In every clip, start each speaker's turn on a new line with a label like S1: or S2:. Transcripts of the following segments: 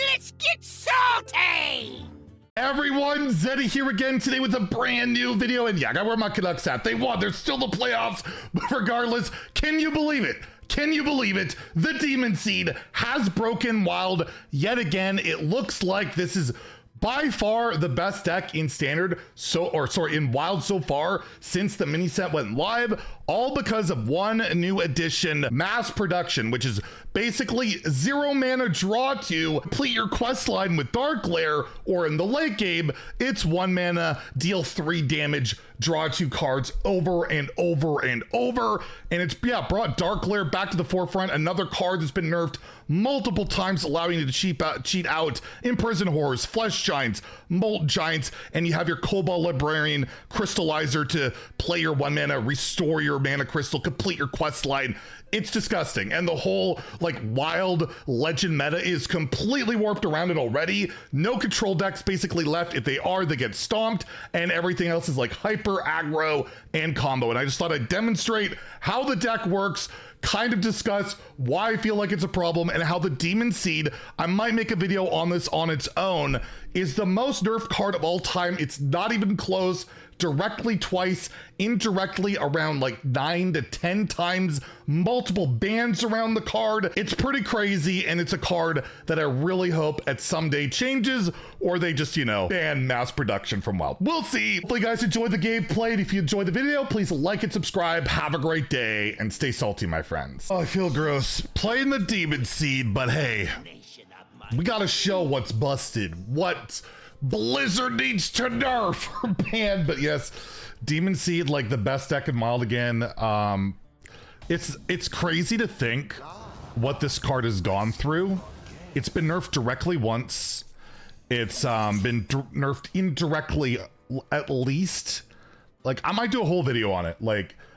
S1: Let's get salty!
S2: Everyone, Zeddy here again today with a brand new video, and yeah, I got where my Canucks at. They won, they're still the playoffs, but regardless, can you believe it? Can you believe it? The Demon Seed has broken Wild yet again. It looks like this is by far the best deck in Standard, in Wild so far since the mini set went live, all because of one new addition, Mass Production, which is basically 0 mana draw to complete your quest line with Darkglare, or in the late game, it's 1 mana, deal 3 damage, draw 2 cards over and over and over, and it's brought Darkglare back to the forefront, another card that's been nerfed multiple times, allowing you to cheat out Imprison Horrors, Flesh Giants, Molt Giants, and you have your Cobalt Librarian Crystallizer to play your 1 mana, restore your mana crystal, complete your quest line. It's disgusting, and the whole Wild Legend meta is completely warped around it already. No control decks basically left. If they are, they get stomped, and everything else is hyper aggro and combo. And I just thought I'd demonstrate how the deck works, kind of discuss why I feel like it's a problem, and how the Demon Seed, I might make a video on this on its own, is the most nerfed card of all time. It's not even close. Directly twice, indirectly around 9 to 10 times, multiple bans around the card. It's pretty crazy, and it's a card that I really hope at someday changes, or they just, ban Mass Production from Wild. We'll see. Hopefully you guys enjoyed the gameplay, and if you enjoyed the video, please like and subscribe. Have a great day, and stay salty, my friends. Oh, I feel gross playing the Demon Seed, but hey, we gotta show what's busted, what Blizzard needs to nerf or ban. But yes, Demon Seed, the best deck in Wild again. It's crazy to think what this card has gone through. It's been nerfed directly once. It's been nerfed indirectly at least. I might do a whole video on it,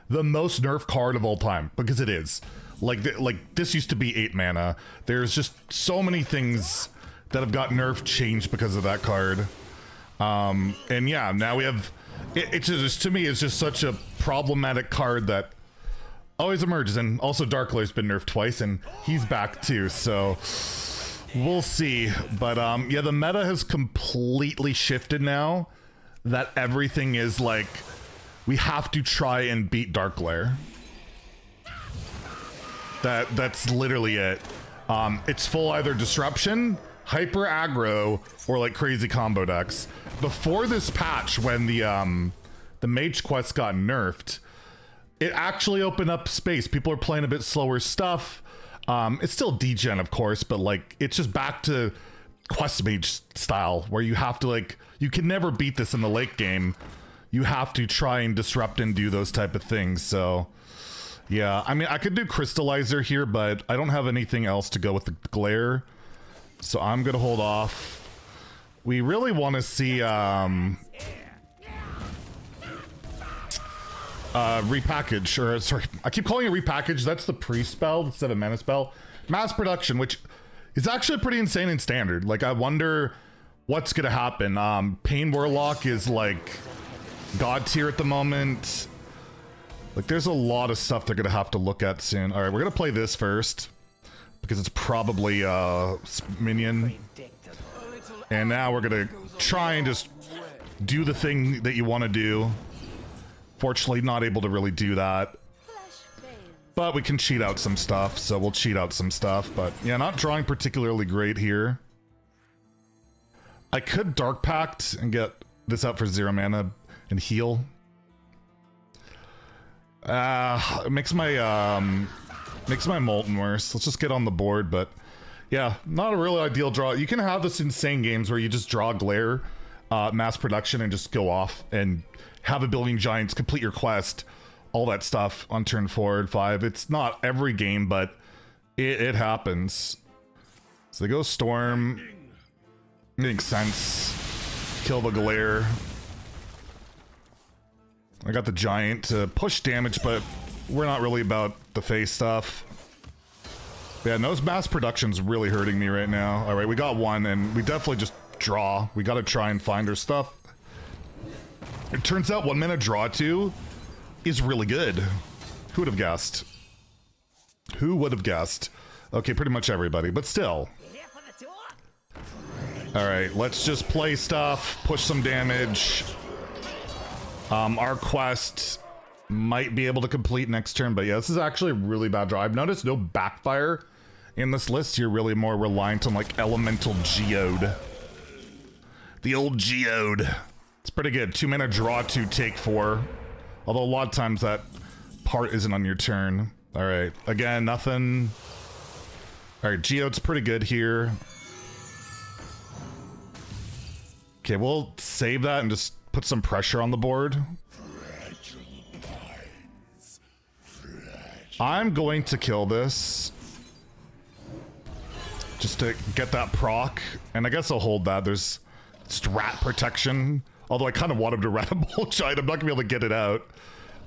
S2: the most nerfed card of all time, because it is. This used to be 8 mana. There's just so many things that have got nerfed changed because of that card. And yeah, now we have, it's just, to me, it's just such a problematic card that always emerges. And also Darkglare's been nerfed twice, and he's back too, so we'll see. But yeah, the meta has completely shifted now that everything is we have to try and beat Darkglare. That's literally it. It's full either disruption, hyper aggro, or crazy combo decks. Before this patch, when the mage quest got nerfed, it actually opened up space. People are playing a bit slower stuff. It's still degen, of course, but it's just back to quest mage style, where you have to you can never beat this in the late game. You have to try and disrupt and do those type of things. So yeah, I mean, I could do Crystallizer here, but I don't have anything else to go with the Glare, so I'm gonna hold off. We really want to see repackage, or sorry, I keep calling it repackage. That's the pre-spell instead of mana spell. Mass Production, which is actually pretty insane in Standard. I wonder what's gonna happen. Pain Warlock is god tier at the moment. There's a lot of stuff they're gonna have to look at soon. All right, we're gonna play this first because it's probably minion. And now we're gonna try and just do the thing that you want to do. Fortunately, not able to really do that. But we can cheat out some stuff, so we'll cheat out some stuff. But yeah, not drawing particularly great here. I could Dark Pact and get this out for 0 mana and heal. It makes my Molten worse. Let's just get on the board, but yeah, not a really ideal draw. You can have this insane games where you just draw Glare, Mass Production, and just go off and have a billion giants, complete your quest, all that stuff on turn 4 and 5. It's not every game, but it happens. So they go Storm. Makes sense. Kill the Glare. I got the giant to push damage, but we're not really about the face stuff. Yeah, no, Mass Production's really hurting me right now. All right, we got one, and we definitely just draw. We got to try and find our stuff. It turns out 1 mana draw 2 is really good. Who would have guessed? Who would have guessed? Okay, pretty much everybody, but still. All right, let's just play stuff, push some damage. Our quest might be able to complete next turn, but yeah, this is actually a really bad draw. I've noticed no backfire in this list. You're really more reliant on like elemental geode. The old geode. It's pretty good. 2 mana draw to take 4. Although a lot of times that part isn't on your turn. All right, again, nothing. All right, geode's pretty good here. Okay, we'll save that and just put some pressure on the board. I'm going to kill this just to get that proc, and I guess I'll hold that. There's strat protection, although I kind of want him to rat a bullshit. I'm not gonna be able to get it out.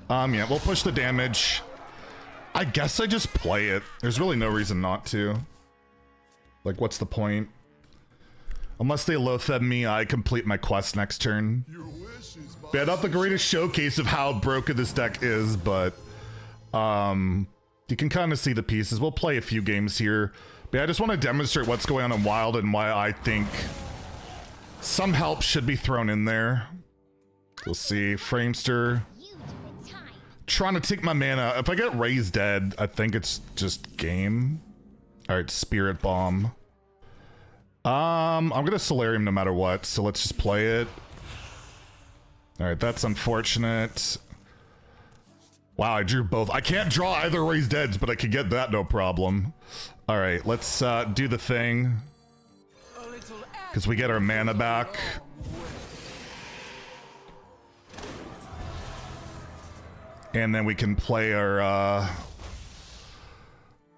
S2: Yeah, we'll push the damage. I guess I just play it. There's really no reason not to. Like, what's the point? Unless they low-fed me, I complete my quest next turn. Yeah, not the greatest showcase of how broken this deck is, but you can kind of see the pieces. We'll play a few games here. But yeah, I just want to demonstrate what's going on in Wild and why I think some help should be thrown in there. We'll see. Framester. Trying to take my mana. If I get raised dead, I think it's just game. Alright, Spirit Bomb. I'm gonna Solarium no matter what, so let's just play it. Alright, that's unfortunate. Wow, I drew both. I can't draw either raised deads, but I can get that no problem. Alright, let's do the thing. Because we get our mana back. And then we can play our,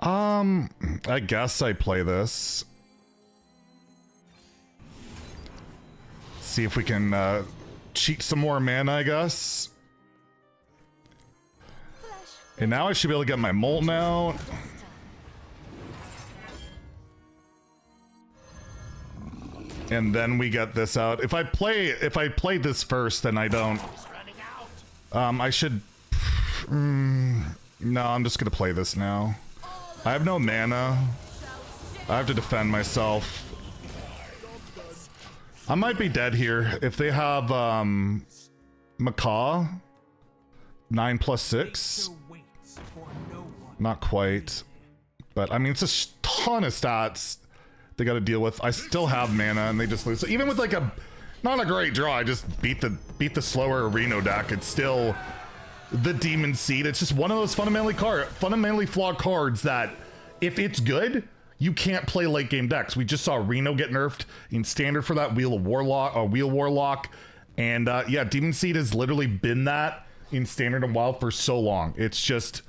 S2: I guess I play this. See if we can, cheat some more mana, I guess. And now I should be able to get my Molten out. And then we get this out. If I play this first, then I don't. I should. No, I'm just gonna play this now. I have no mana. I have to defend myself. I might be dead here. If they have Macaw 9+6. Not quite. But I mean, it's a ton of stats they got to deal with. I still have mana and they just lose. So even with like not a great draw, I just beat the slower Reno deck. It's still the Demon Seed. It's just one of those fundamentally flawed cards that if it's good, you can't play late game decks. We just saw Reno get nerfed in standard for that Wheel Warlock. And yeah, Demon Seed has literally been that in standard and wild for so long. It's just,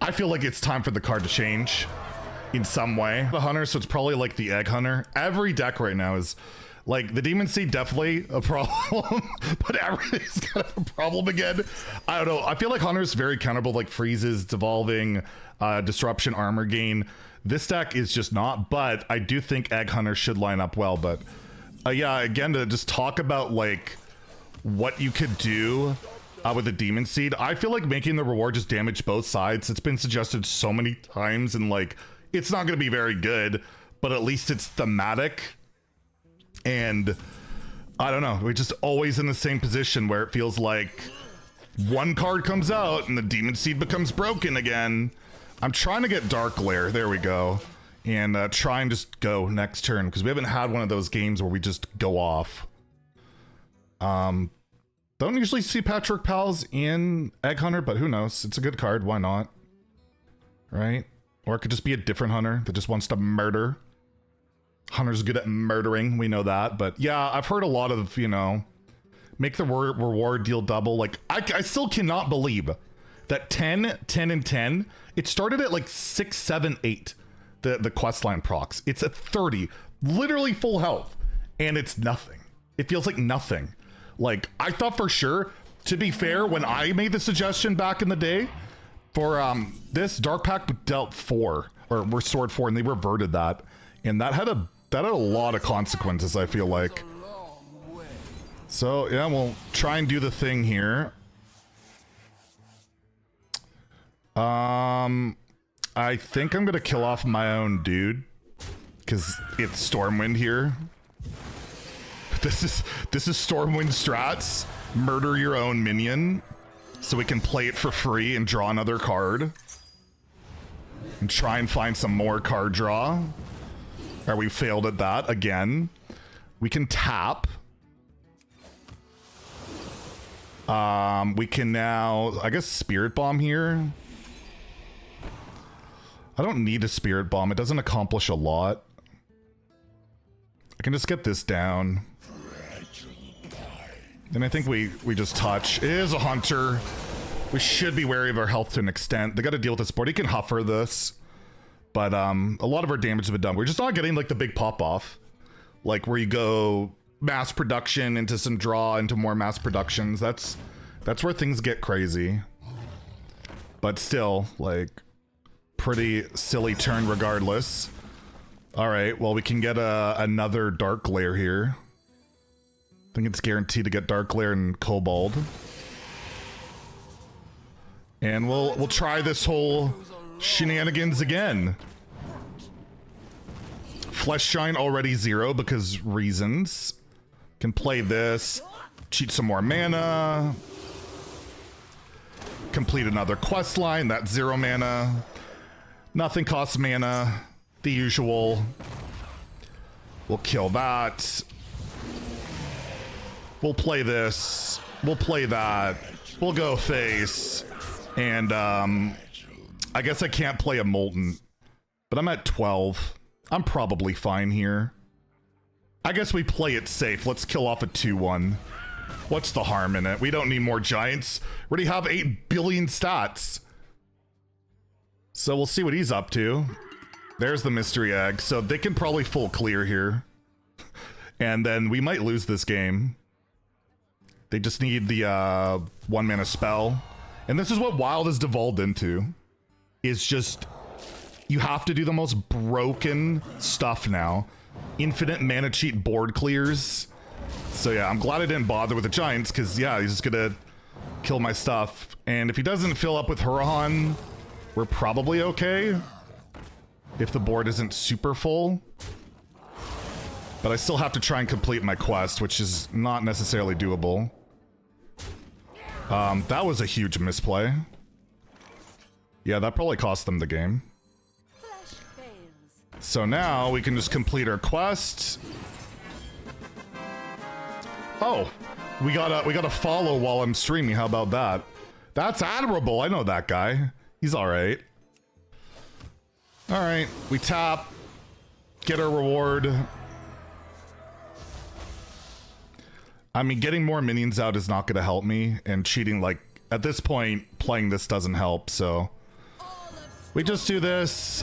S2: I feel like it's time for the card to change in some way. The Hunter, so it's probably like the Egg Hunter. Every deck right now is like the Demon Seed, definitely a problem, but everything's kind of a problem again. I don't know. I feel like Hunter's very counterable, like freezes, devolving, disruption, armor gain. This deck is just not, but I do think Egg Hunter should line up well. But yeah, again, to just talk about like what you could do with the Demon Seed, I feel like making the reward just damage both sides. It's been suggested so many times, and like it's not going to be very good, but at least it's thematic. And I don't know, we're just always in the same position where it feels like one card comes out and the Demon Seed becomes broken again. I'm trying to get Darkglare, there we go, and try and just go next turn, because we haven't had one of those games where we just go off. Don't usually see Patchwork Pals in Egg Hunter, but who knows? It's a good card, why not? Right? Or it could just be a different Hunter that just wants to murder. Hunter's good at murdering, we know that. But yeah, I've heard a lot of, you know, make the reward deal double. Like, I still cannot believe that 10, 10, and 10, it started at like 6, 7, 8, the questline procs. It's at 30, literally full health, and it's nothing. It feels like nothing. Like, I thought for sure, to be fair, when I made the suggestion back in the day for this, Dark Pact dealt 4, or restored 4, and they reverted that. And that had a lot of consequences, I feel like. So, yeah, we'll try and do the thing here. I think I'm gonna kill off my own dude, because it's Stormwind here. This is Stormwind strats. Murder your own minion, so we can play it for free and draw another card. And try and find some more card draw. Or we failed at that again. We can tap. We can now, I guess, Spirit Bomb here. I don't need a Spirit Bomb. It doesn't accomplish a lot. I can just get this down. And I think we just touch. It is a Hunter. We should be wary of our health to an extent. They got to deal with this board. He can Huffer this. But a lot of our damage has been done. We're just not getting like the big pop-off. Like where you go mass production into some draw into more mass productions. That's where things get crazy. But still, like, pretty silly turn regardless. Alright, well we can get another Darkglare here. I think it's guaranteed to get Darkglare and Kobold. And we'll try this whole shenanigans again. Fleshshine already 0 because reasons. Can play this, cheat some more mana. Complete another quest line, that's 0 mana. Nothing costs mana, the usual. We'll kill that. We'll play this. We'll play that. We'll go face. And I guess I can't play a Molten, but I'm at 12. I'm probably fine here. I guess we play it safe. Let's kill off a 2-1. What's the harm in it? We don't need more giants. We already have 8 billion stats. So we'll see what he's up to. There's the mystery egg. So they can probably full clear here. And then we might lose this game. They just need the 1 mana spell. And this is what Wild has devolved into. Is just, you have to do the most broken stuff now. Infinite mana cheat board clears. So yeah, I'm glad I didn't bother with the giants, because yeah, he's just gonna kill my stuff. And if he doesn't fill up with Hurahan, we're probably okay. If the board isn't super full. But I still have to try and complete my quest, which is not necessarily doable. That was a huge misplay. Yeah, that probably cost them the game. So now we can just complete our quest. Oh, we got a follow while I'm streaming. How about that? That's admirable. I know that guy. He's all right. All right, we tap, get our reward. I mean, getting more minions out is not going to help me, and cheating, like, at this point, playing this doesn't help, so we just do this.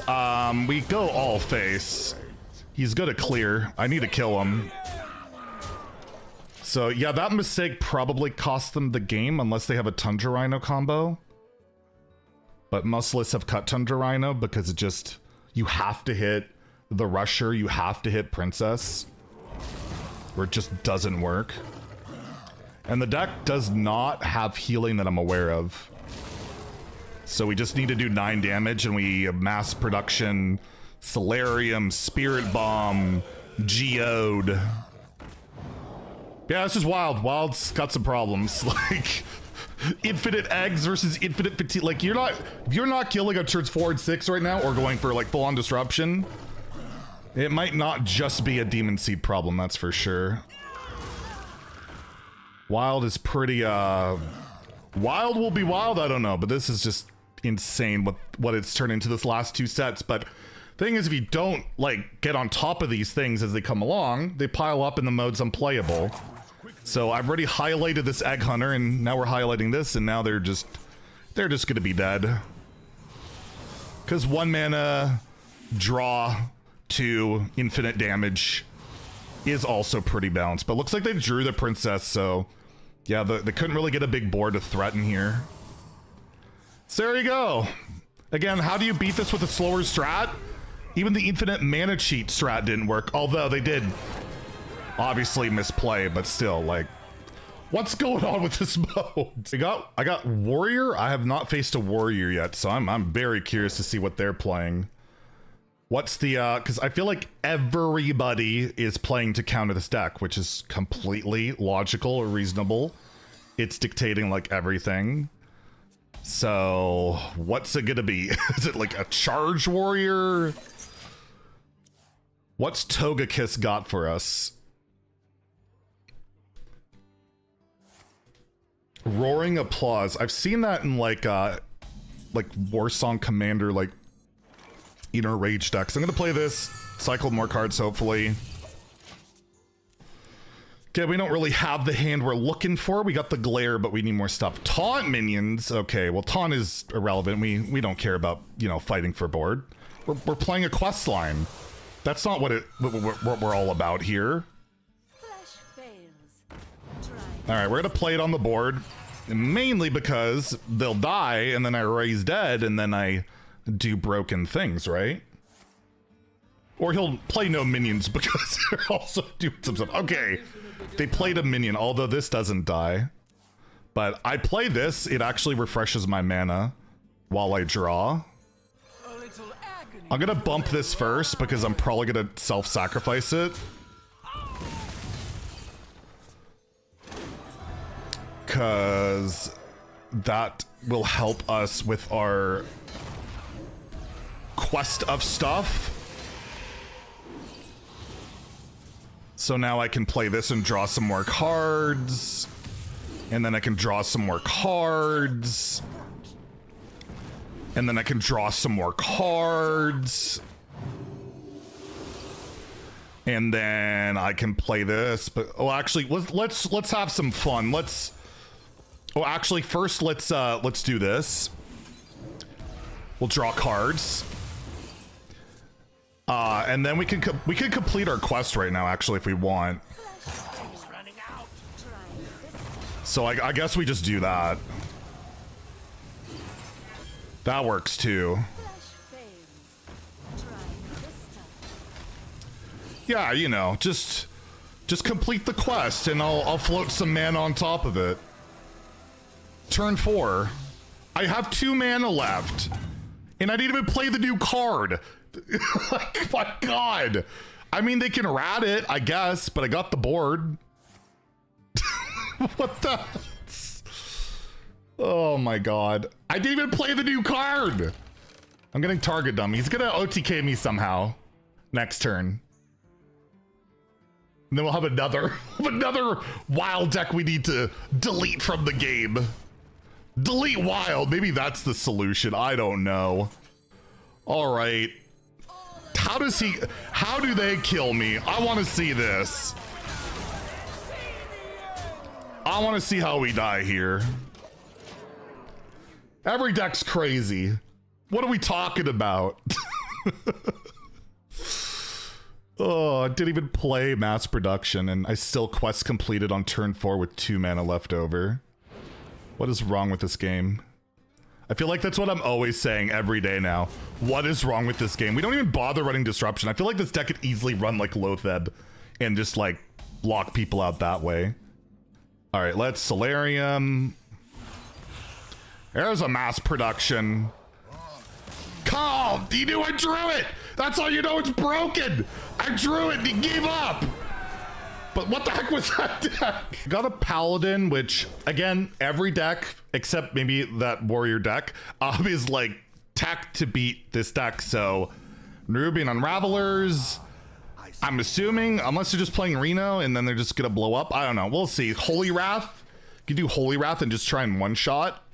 S2: We go all face. He's good at clear. I need to kill him. So yeah, that mistake probably cost them the game unless they have a Tundra Rhino combo. But Muskless have cut Tundra Rhino because it just, you have to hit the Rusher, you have to hit Princess, or it just doesn't work. And the deck does not have healing that I'm aware of. So we just need to do 9 damage, and we mass production, Solarium, Spirit Bomb, Geode. Yeah, this is Wild. Wild's got some problems. Like, infinite eggs versus infinite fatigue. Like, if you're not killing on turns 4 and 6 right now, or going for like full-on disruption, it might not just be a Demon Seed problem, that's for sure. Wild is pretty, Wild will be wild, I don't know, but this is just insane what it's turned into this last 2 sets. But thing is, if you don't, like, get on top of these things as they come along, they pile up in the modes unplayable. So I've already highlighted this Egg Hunter, and now we're highlighting this, and now they're just gonna be dead. Because 1 mana draw to infinite damage is also pretty balanced. But looks like they drew the Princess, so yeah, they couldn't really get a big board to threaten here. So there you go. Again, how do you beat this with a slower strat? Even the infinite mana cheat strat didn't work, although they did obviously misplay, but still, like, what's going on with this mode? I got Warrior. I have not faced a Warrior yet, so I'm very curious to see what they're playing. What's the, because I feel like everybody is playing to counter this deck, which is completely logical or reasonable. It's dictating like everything. So what's it gonna be? Is it like a charge warrior? What's Togekiss got for us? Roaring Applause. I've seen that in like Warsong Commander, like Inner Rage decks. I'm gonna play this, cycle more cards hopefully. Okay, we don't really have the hand we're looking for. We got the Glare, but we need more stuff. Taunt minions. Okay, well, Taunt is irrelevant. We don't care about, you know, fighting for board. We're playing a quest line. That's not what we're all about here. All right, we're gonna play it on the board, mainly because they'll die, and then I raise dead, and then I do broken things, right? Or he'll play no minions because they're also doing some stuff. Okay, they played a minion, although this doesn't die. But I play this, it actually refreshes my mana while I draw. I'm gonna bump this first because I'm probably gonna self-sacrifice it. Because that will help us with our quest of stuff. So now I can play this and draw some more cards. And then I can draw some more cards. And then I can draw some more cards. And then I can play this. But oh, actually, let's have some fun. First let's do this. We'll draw cards. And then we can complete our quest right now, actually, if we want. So I guess we just do that. That works too. Yeah, you know, just complete the quest, and I'll float some mana on top of it. Turn 4. I have 2 mana left, and I didn't even play the new card. Like, my God. I mean, they can rat it, I guess, but I got the board. What the? Oh my God. I didn't even play the new card. I'm getting target dummy. He's gonna OTK me somehow next turn. And then we'll have another wild deck we need to delete from the game. Delete wild. Maybe that's the solution. I don't know. All right. How do they kill me? I want to see this. I want to see how we die here. Every deck's crazy. What are we talking about? Oh, I didn't even play mass production, and I still quest completed on turn 4 with 2 mana left over. What is wrong with this game? I feel like that's what I'm always saying every day now. What is wrong with this game? We don't even bother running Disruption. I feel like this deck could easily run like Loatheb and just like block people out that way. All right, let's Solarium. There's a mass production. Calm! You knew I drew it! That's how you know it's broken! I drew it and he gave up! But what the heck was that deck? Got a Paladin, which, again, every deck, except maybe that Warrior deck, is like tech to beat this deck. So, Nerubian Unravelers, I'm assuming, unless they're just playing Reno and then they're just gonna blow up. I don't know, we'll see. Holy Wrath, you can do Holy Wrath and just try and one-shot.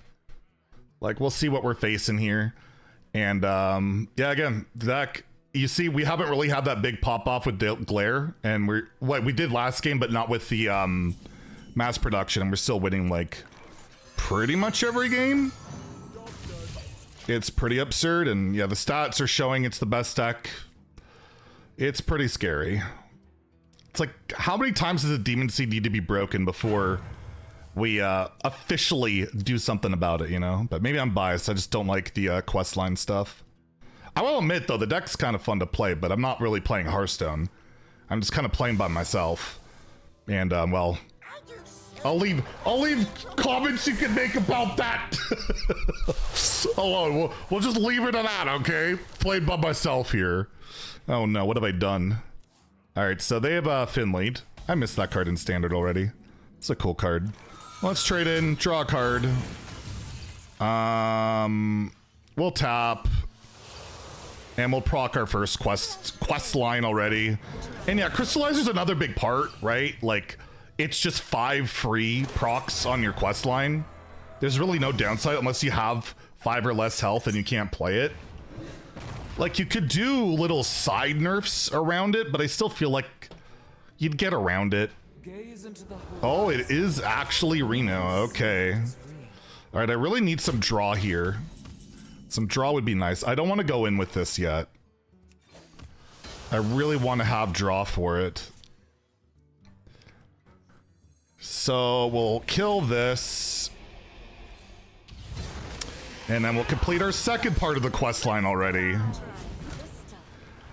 S2: Like, we'll see what we're facing here. And, yeah, again, the deck, you see, we haven't really had that big pop-off with Glare, and we did last game, but not with the mass production, and we're still winning, like, pretty much every game. It's pretty absurd, and yeah, the stats are showing it's the best deck. It's pretty scary. It's like, how many times does a Demon Seed need to be broken before we officially do something about it, you know? But maybe I'm biased, I just don't like the questline stuff. I will admit, though, the deck's kind of fun to play, but I'm not really playing Hearthstone. I'm just kind of playing by myself. And, well, I'll leave comments you can make about that. Hold on, we'll just leave it at that, okay? Played by myself here. Oh no, what have I done? All right, so they have Finlead. I missed that card in standard already. It's a cool card. Let's trade in, draw a card. We'll tap. And we'll proc our first quest line already. And yeah, Crystallizer's another big part, right? Like, it's just 5 free procs on your quest line. There's really no downside unless you have 5 or less health and you can't play it. Like, you could do little side nerfs around it, but I still feel like you'd get around it. Oh, it is actually Reno. Okay. All right, I really need some draw here. Some draw would be nice. I don't want to go in with this yet. I really want to have draw for it. So we'll kill this. And then we'll complete our second part of the quest line already.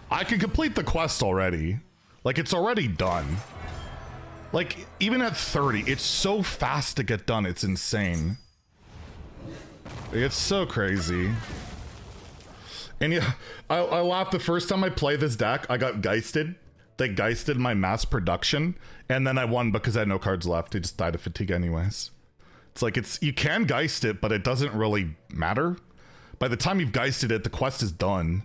S2: I can complete the quest already. Like, it's already done. Like, even at 30, it's so fast to get done. It's insane. It's so crazy. And yeah, I laughed the first time I played this deck, I got geisted. They geisted my mass production, and then I won because I had no cards left. I just died of fatigue anyways. It's like, you can geist it, but it doesn't really matter. By the time you've geisted it, the quest is done,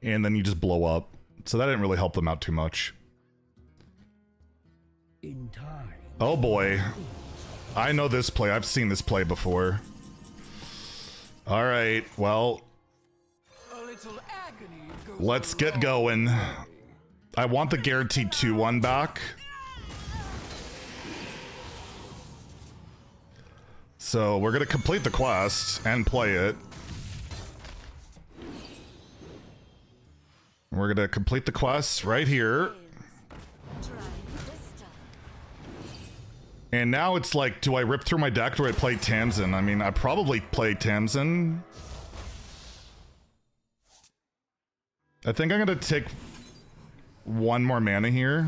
S2: and then you just blow up. So that didn't really help them out too much. Oh boy. I know this play. I've seen this play before. All right, well, let's get going. I want the guaranteed 2-1 back. So we're gonna complete the quest and play it. We're gonna complete the quest right here. And now it's like, do I rip through my deck? Do I play Tamsin? I mean, I probably play Tamsin. I think I'm gonna take 1 more mana here.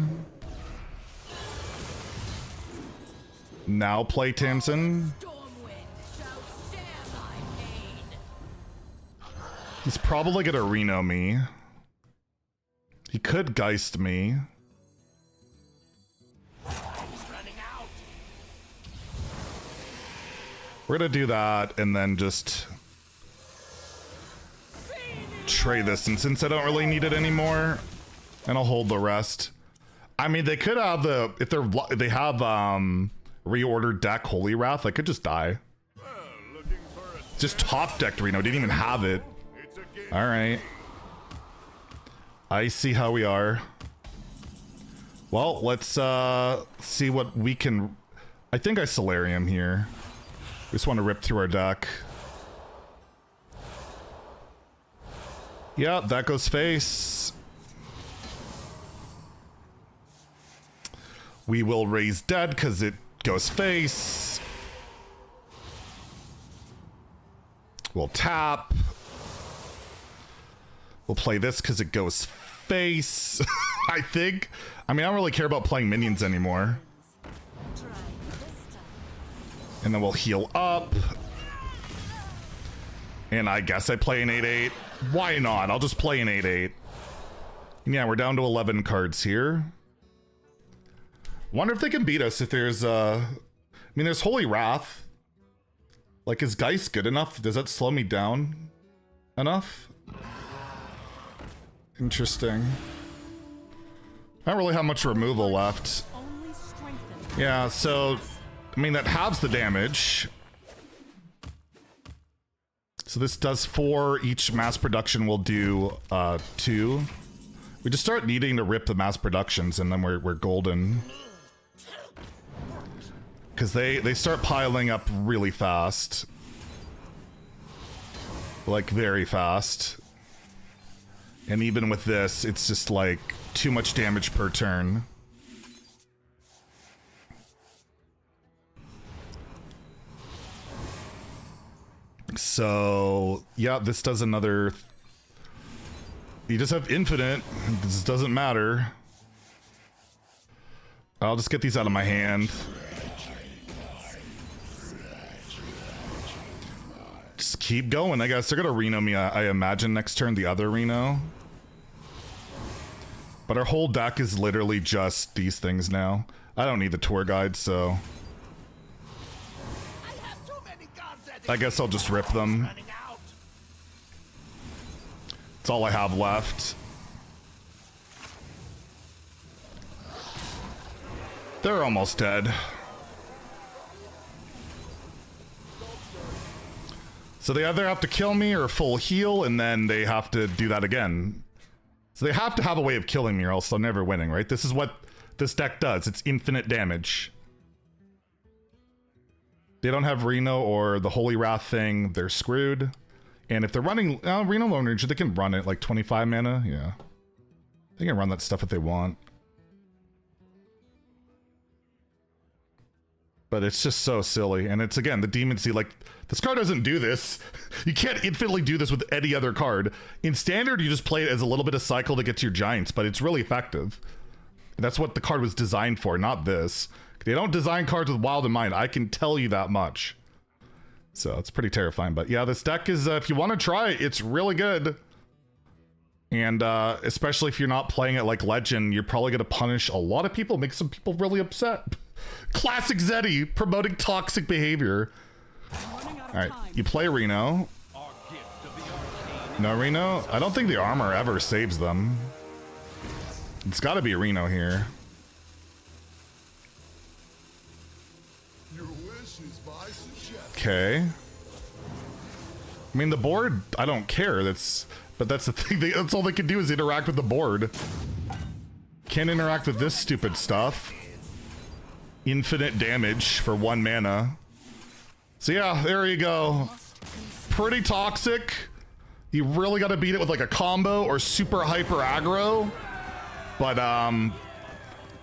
S2: Now play Tamsin. He's probably gonna Reno me. He could Geist me. We're gonna do that and then just trade this, and since I don't really need it anymore, and I'll hold the rest. I mean, they could have the, if they have reordered deck Holy Wrath, I could just die. Just top decked Reno, didn't even have it. All right. I see how we are. Well, let's see what we can. I think I Solarium here. We just want to rip through our deck. Yeah, that goes face. We will raise dead because it goes face. We'll tap. We'll play this because it goes face. I think. I mean, I don't really care about playing minions anymore. And then we'll heal up. And I guess I play an 8/8. Why not? I'll just play an 8/8. And yeah, we're down to 11 cards here. Wonder if they can beat us if there's I mean, there's Holy Wrath. Like, is Geist good enough? Does that slow me down enough? Interesting. I don't really have much removal left. Yeah, so I mean, that halves the damage. So this does 4. Each mass production will do 2. We just start needing to rip the mass productions, and then we're golden. Because they start piling up really fast. Like, very fast. And even with this, it's just like too much damage per turn. So, yeah, this does another. You just have infinite. This doesn't matter. I'll just get these out of my hand. just keep going, I guess. They're gonna Reno me, I imagine, next turn, the other Reno. But our whole deck is literally just these things now. I don't need the tour guide, so... I guess I'll just rip them. That's all I have left. They're almost dead. So they either have to kill me or full heal, and then they have to do that again. So they have to have a way of killing me or else they're never winning, right? This is what this deck does. It's infinite damage. They don't have Reno or the Holy Wrath thing, they're screwed. And if they're running Reno Lone Ranger, they can run it like 25 mana, yeah. They can run that stuff if they want. But it's just so silly. And it's, again, the Demon Seed, like, this card doesn't do this. You can't infinitely do this with any other card. In Standard, you just play it as a little bit of cycle to get to your Giants, but it's really effective. That's what the card was designed for, not this. They don't design cards with Wild in mind. I can tell you that much. So it's pretty terrifying. But yeah, this deck is, if you want to try it, it's really good. And especially if you're not playing it like Legend, you're probably going to punish a lot of people, make some people really upset. Classic Zeddy, promoting toxic behavior. All right, you play Reno. No Reno? I don't think the armor ever saves them. It's got to be a Reno here. Okay. I mean, the board, I don't care. But that's the thing. That's all they can do is interact with the board. Can't interact with this stupid stuff. Infinite damage for 1 mana. So yeah, there you go. Pretty toxic. You really got to beat it with like a combo or super hyper aggro. But I'm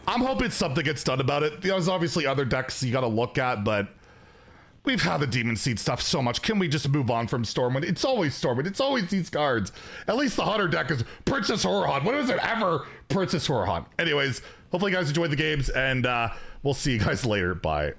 S2: hoping something gets done about it. There's obviously other decks you got to look at, but we've had the Demon Seed stuff so much. Can we just move on from Stormwind? It's always Stormwind. It's always these cards. At least the Hunter deck is Princess Horror. When was it ever Princess Horror? Anyways, hopefully you guys enjoyed the games, and we'll see you guys later. Bye.